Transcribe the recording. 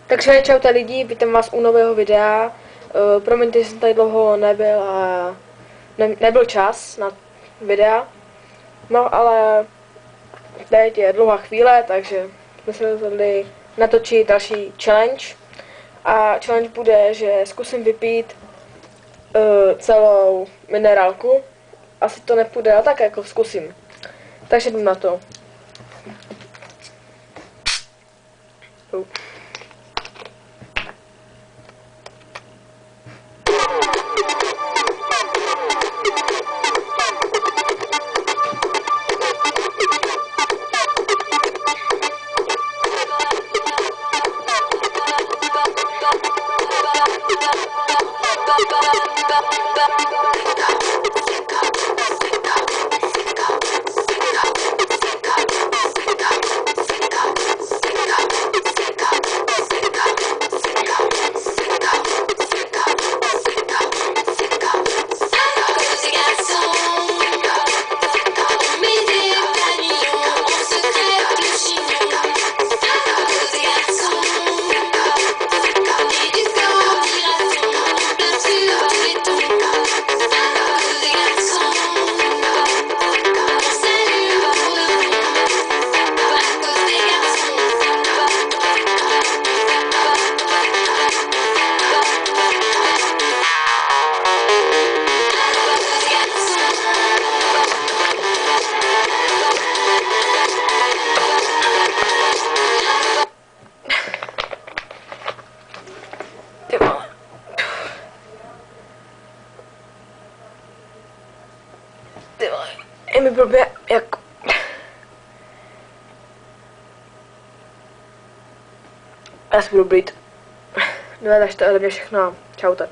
Takže čaute lidi, vítám vás u nového videa. Promiňte, že jsem tady dlouho nebyl a nebyl čas na videa. No ale teď je dlouhá chvíle, takže jsme se rozhodli natočit další challenge. A challenge bude, že zkusím vypít celou minerálku. Asi to nepůjde, ale tak jako zkusím. Takže jdu na to. Je mi blbě, jak... Já se budu blít. No, takže to je ode mě všechno. Čaute.